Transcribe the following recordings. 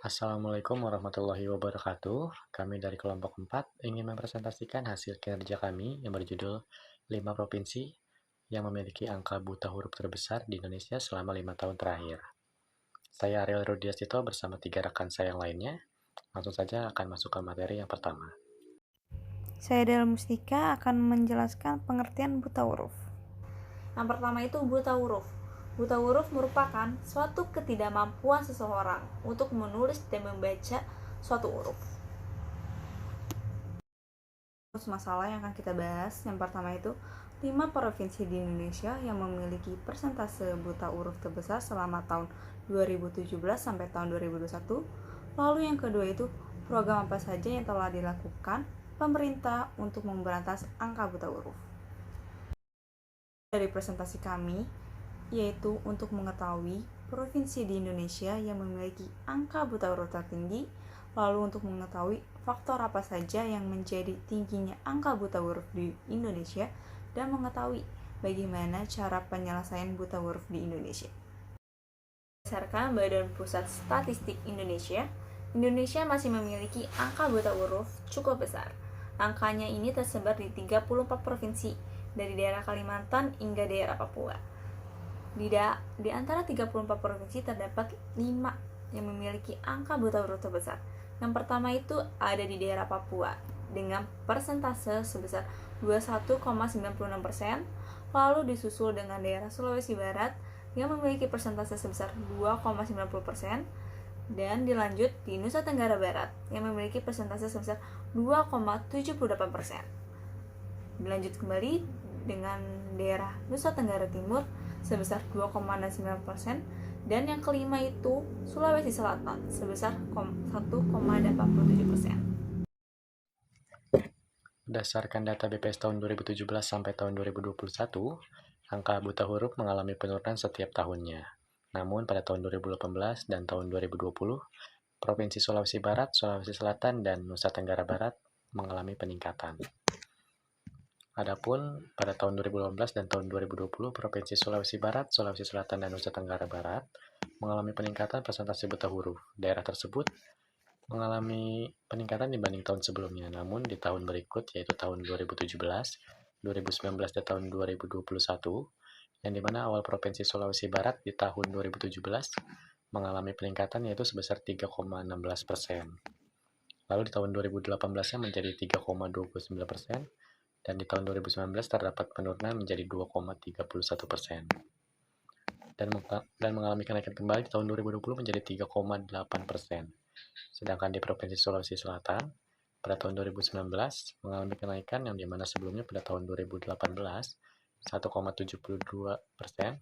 Assalamualaikum warahmatullahi wabarakatuh. Kami dari kelompok 4 ingin mempresentasikan hasil kinerja kami yang berjudul 5 provinsi yang memiliki angka buta huruf terbesar di Indonesia selama 5 tahun terakhir. Saya Ariel Rudiasito bersama 3 rekan saya yang lainnya. Langsung saja akan masuk ke materi yang pertama. Saya Del Mustika akan menjelaskan pengertian buta huruf. Yang pertama itu buta huruf. Buta huruf merupakan suatu ketidakmampuan seseorang untuk menulis dan membaca suatu huruf. Masalah yang akan kita bahas, yang pertama itu 5 provinsi di Indonesia yang memiliki persentase buta huruf terbesar selama tahun 2017 sampai tahun 2021. Lalu yang kedua itu program apa saja yang telah dilakukan pemerintah untuk memberantas angka buta huruf. Dari presentasi kami, yaitu untuk mengetahui provinsi di Indonesia yang memiliki angka buta huruf tertinggi, lalu untuk mengetahui faktor apa saja yang menjadi tingginya angka buta huruf di Indonesia, dan mengetahui bagaimana cara penyelesaian buta huruf di Indonesia. Berdasarkan Badan Pusat Statistik Indonesia, Indonesia masih memiliki angka buta huruf cukup besar. Angkanya ini tersebar di 34 provinsi, dari daerah Kalimantan hingga daerah Papua. Di antara 34 provinsi terdapat 5 yang memiliki angka buta huruf terbesar. Yang pertama itu ada di daerah Papua dengan persentase sebesar 21,96%, lalu disusul dengan daerah Sulawesi Barat yang memiliki persentase sebesar 2,90%, dan dilanjut di Nusa Tenggara Barat yang memiliki persentase sebesar 2,78%. Dilanjut kembali dengan daerah Nusa Tenggara Timur sebesar 2,69%, dan yang kelima itu Sulawesi Selatan sebesar 1,87%. Berdasarkan data BPS tahun 2017 sampai tahun 2021, angka buta huruf mengalami penurunan setiap tahunnya. Namun pada tahun 2018 dan tahun 2020, Provinsi Sulawesi Barat, Sulawesi Selatan, dan Nusa Tenggara Barat mengalami peningkatan. Adapun pada tahun 2018 dan tahun 2020, Provinsi Sulawesi Barat, Sulawesi Selatan, dan Nusa Tenggara Barat mengalami peningkatan persentase buta huruf. Daerah tersebut mengalami peningkatan dibanding tahun sebelumnya, namun di tahun berikut, yaitu tahun 2017, 2019, dan tahun 2021, yang dimana awal Provinsi Sulawesi Barat di tahun 2017 mengalami peningkatan yaitu sebesar 3,16%. Lalu di tahun 2018-nya menjadi 3,29%, dan di tahun 2019 terdapat penurunan menjadi 2,31%. Dan mengalami kenaikan kembali di tahun 2020 menjadi 3,8%. Sedangkan di Provinsi Sulawesi Selatan, pada tahun 2019 mengalami kenaikan yang dimana sebelumnya pada tahun 2018 1,72%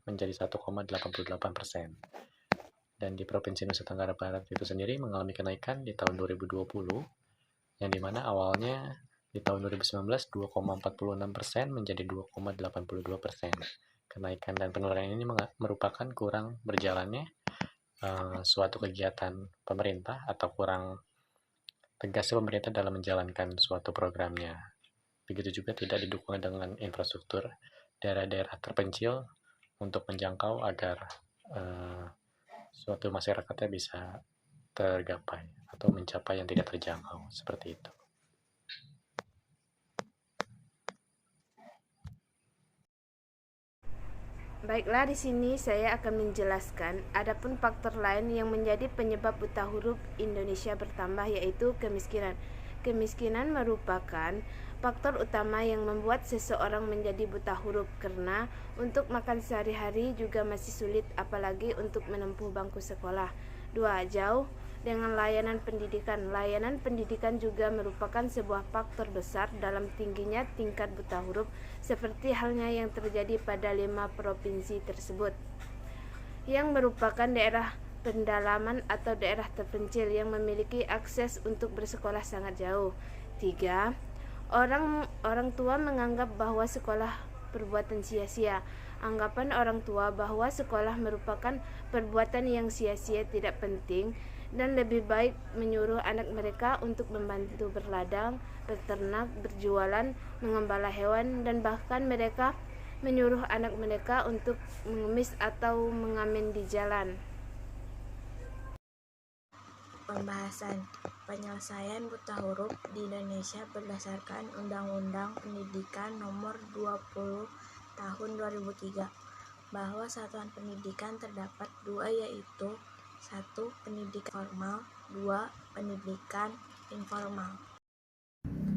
menjadi 1,88%. Dan di Provinsi Nusa Tenggara Barat itu sendiri mengalami kenaikan di tahun 2020, yang dimana awalnya di tahun 2019 2,46% menjadi 2,82%. Kenaikan dan penurunan ini merupakan kurang berjalannya suatu kegiatan pemerintah atau kurang tegasnya pemerintah dalam menjalankan suatu programnya. Begitu juga tidak didukung dengan infrastruktur daerah-daerah terpencil untuk menjangkau agar suatu masyarakatnya bisa tergapai atau mencapai yang tidak terjangkau, seperti itu. Baiklah, di sini saya akan menjelaskan adapun faktor lain yang menjadi penyebab buta huruf Indonesia bertambah, yaitu kemiskinan. Kemiskinan merupakan faktor utama yang membuat seseorang menjadi buta huruf karena untuk makan sehari-hari juga masih sulit, apalagi untuk menempuh bangku sekolah. 2. Jauh dengan layanan pendidikan. Layanan pendidikan juga merupakan sebuah faktor besar dalam tingginya tingkat buta huruf, seperti halnya yang terjadi pada 5 provinsi tersebut, yang merupakan daerah pendalaman atau daerah terpencil yang memiliki akses untuk bersekolah sangat jauh. 3. Orang tua menganggap bahwa sekolah perbuatan sia-sia. Anggapan orang tua bahwa sekolah merupakan perbuatan yang sia-sia, tidak penting, dan lebih baik menyuruh anak mereka untuk membantu berladang, berternak, berjualan, mengembala hewan, dan bahkan mereka menyuruh anak mereka untuk mengemis atau mengamen di jalan. pembahasan penyelesaian buta huruf di Indonesia berdasarkan Undang-Undang Pendidikan Nomor 20 Tahun 2003, bahwa satuan pendidikan terdapat dua, yaitu 1. Pendidikan formal, 2. Pendidikan informal.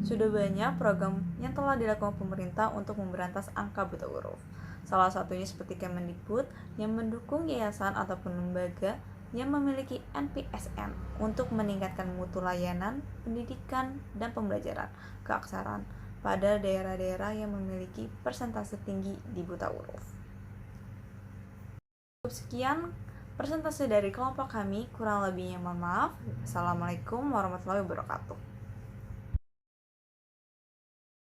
Sudah banyak program yang telah dilakukan pemerintah untuk memberantas angka buta huruf. Salah satunya seperti Kemendikbud yang mendukung yayasan ataupun lembaga yang memiliki NPSN untuk meningkatkan mutu layanan, pendidikan, dan pembelajaran keaksaraan pada daerah-daerah yang memiliki persentase tinggi di buta huruf. Sekian presentasi dari kelompok kami, kurang lebihnya mohon maaf. Assalamualaikum warahmatullahi wabarakatuh.